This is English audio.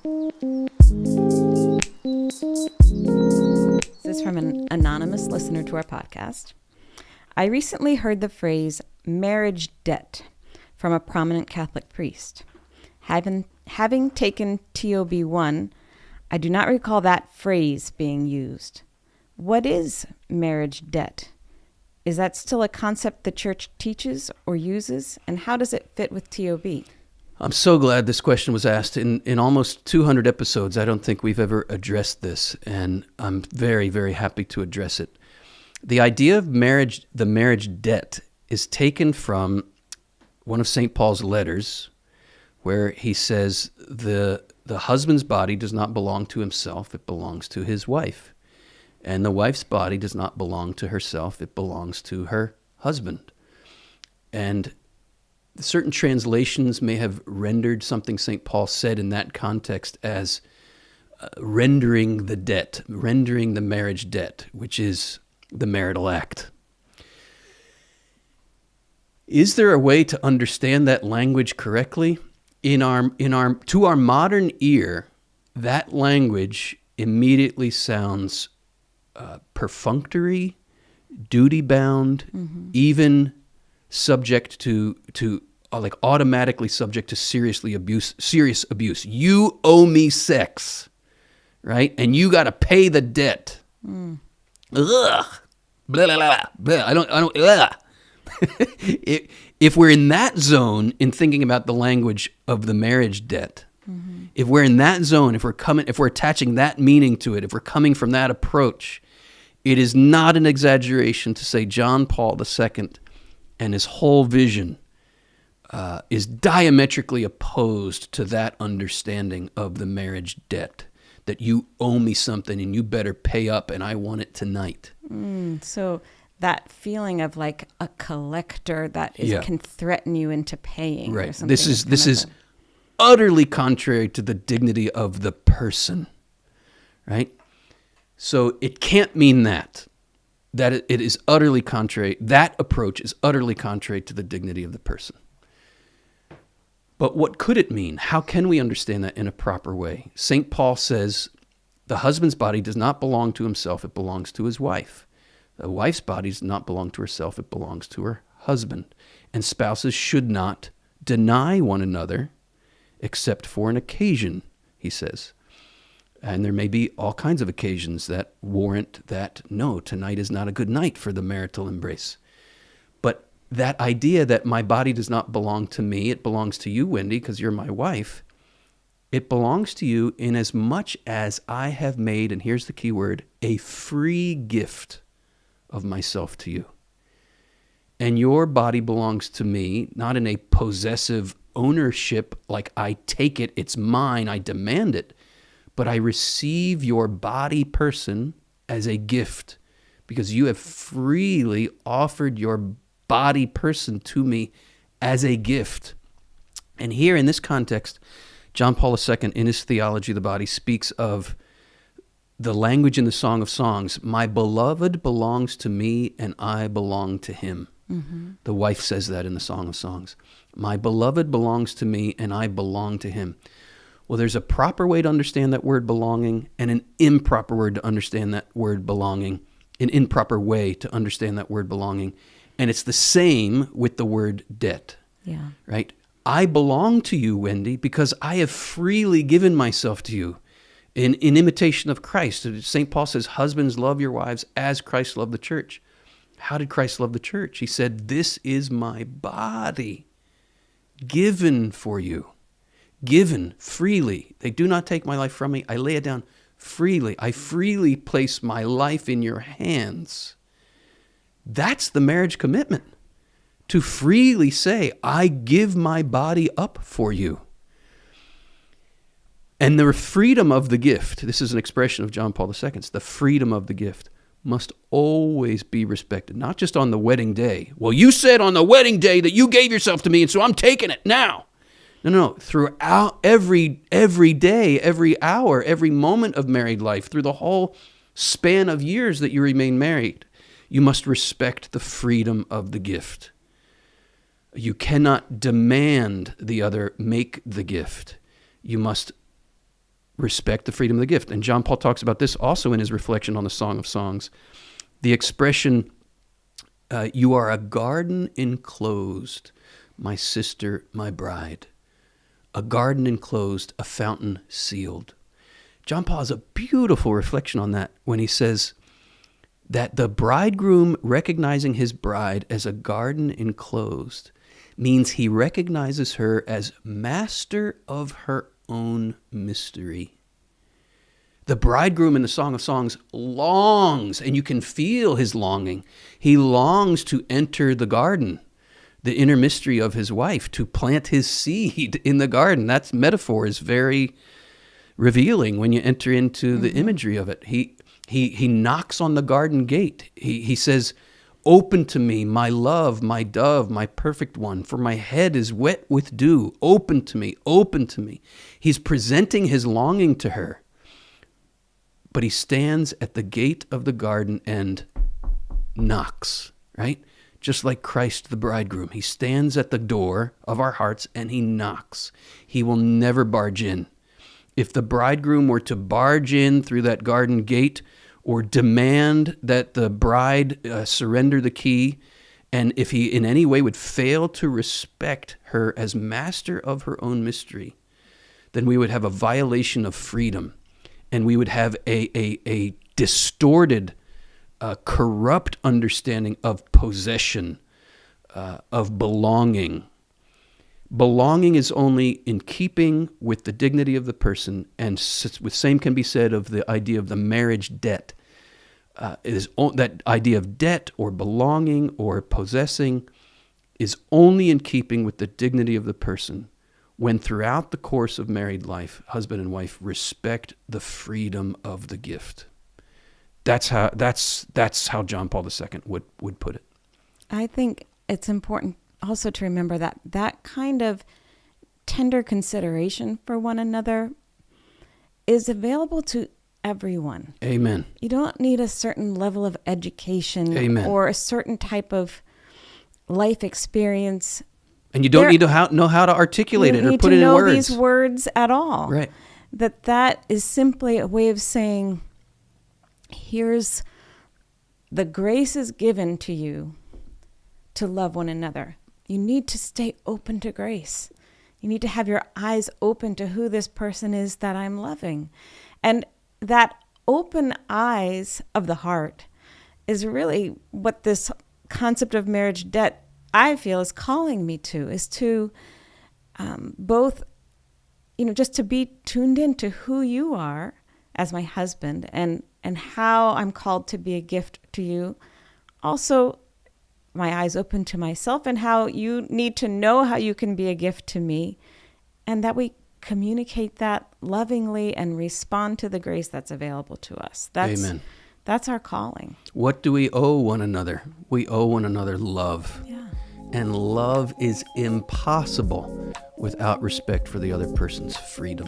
This is from an anonymous listener to our podcast. I recently heard the phrase marriage debt from a prominent Catholic priest. Having taken TOB 1, I do not recall that phrase being used. What is marriage debt? Is that still a concept the church teaches or uses? And how does it fit with TOB? I'm so glad this question was asked. In almost 200 episodes, I don't think we've ever addressed this, and I'm very, very happy to address it. The idea of marriage, the marriage debt, is taken from one of St. Paul's letters, where he says the husband's body does not belong to himself, it belongs to his wife. And the wife's body does not belong to herself, it belongs to her husband. And certain translations may have rendered something St. Paul said in that context as rendering the debt, rendering the marriage debt, which is the marital act. Is there a way to understand that language correctly? To our modern ear, that language immediately sounds perfunctory, duty-bound, even subject to like automatically subject to serious abuse. You owe me sex, right? And you got to pay the debt. Ugh. Blah, blah, blah, blah. I don't, ugh. If we're in that zone in thinking about the language of the marriage debt, if we're in that zone, if we're attaching that meaning to it, if we're coming from that approach, it is not an exaggeration to say John Paul II and his whole vision is diametrically opposed to that understanding of the marriage debt, that you owe me something and you better pay up and I want it tonight. So that feeling of like a collector that can threaten you into paying. Right. Or something This is utterly contrary to the dignity of the person, right? So it can't mean that it is utterly contrary. That approach is utterly contrary to the dignity of the person. But what could it mean? How can we understand that in a proper way? St. Paul says the husband's body does not belong to himself, it belongs to his wife. The wife's body does not belong to herself, it belongs to her husband. And spouses should not deny one another except for an occasion, he says. And there may be all kinds of occasions that warrant that, no, tonight is not a good night for the marital embrace. But that idea that my body does not belong to me, it belongs to you, Wendy, because you're my wife, it belongs to you in as much as I have made, and here's the key word, a free gift of myself to you. And your body belongs to me, not in a possessive ownership, like I take it, it's mine, I demand it, but I receive your body person as a gift because you have freely offered your body person to me as a gift. And here in this context, John Paul II, in his Theology of the Body, speaks of the language in the Song of Songs, my beloved belongs to me and I belong to him. Mm-hmm. The wife says that in the Song of Songs. My beloved belongs to me and I belong to him. Well, there's a proper way to understand that word belonging and an improper word to understand that word belonging, an improper way to understand that word belonging. And it's the same with the word debt. Yeah. Right? I belong to you, Wendy, because I have freely given myself to you in imitation of Christ. St. Paul says, husbands, love your wives as Christ loved the church. How did Christ love the church? He said, this is my body given for you. Given freely. They do not take my life from me. I lay it down freely. I freely place my life in your hands. That's the marriage commitment. To freely say, I give my body up for you. And the freedom of the gift, this is an expression of John Paul II's, the freedom of the gift must always be respected, not just on the wedding day. Well, you said on the wedding day that you gave yourself to me, and so I'm taking it now. No. Throughout every day, every hour, every moment of married life, through the whole span of years that you remain married, you must respect the freedom of the gift. You cannot demand the other make the gift. You must respect the freedom of the gift. And John Paul talks about this also in his reflection on the Song of Songs. The expression, you are a garden enclosed, my sister, my bride. A garden enclosed, a fountain sealed. John Paul has a beautiful reflection on that when he says that the bridegroom recognizing his bride as a garden enclosed means he recognizes her as master of her own mystery. The bridegroom in the Song of Songs longs, and you can feel his longing. He longs to enter the garden, the inner mystery of his wife, to plant his seed in the garden. That metaphor is very revealing when you enter into the imagery of it. He knocks on the garden gate. He says, open to me, my love, my dove, my perfect one, for my head is wet with dew. Open to me, open to me. He's presenting his longing to her. But he stands at the gate of the garden and knocks, right? Just like Christ the bridegroom. He stands at the door of our hearts and he knocks. He will never barge in. If the bridegroom were to barge in through that garden gate or demand that the bride surrender the key, and if he in any way would fail to respect her as master of her own mystery, then we would have a violation of freedom. And we would have a distorted, corrupt understanding of possession, of belonging. Belonging is only in keeping with the dignity of the person, and the same can be said of the idea of the marriage debt. That idea of debt or belonging or possessing is only in keeping with the dignity of the person, when throughout the course of married life, husband and wife respect the freedom of the gift. That's how John Paul II would put it. I think it's important also to remember that kind of tender consideration for one another is available to everyone. Amen. You don't need a certain level of education Amen. Or a certain type of life experience. And you don't need to know how to articulate it or put it in words. You don't need to know these words at all. Right. That is simply a way of saying, here's the grace is given to you to love one another. You need to stay open to grace. You need to have your eyes open to who this person is that I'm loving. And that open eyes of the heart is really what this concept of marriage debt, I feel, is calling me to, is to both, just to be tuned into who you are as my husband and how I'm called to be a gift to you. Also, my eyes open to myself and how you need to know how you can be a gift to me, and that we communicate that lovingly and respond to the grace that's available to us. Amen. That's our calling. What do we owe one another? We owe one another love. Yeah. And love is impossible without respect for the other person's freedom.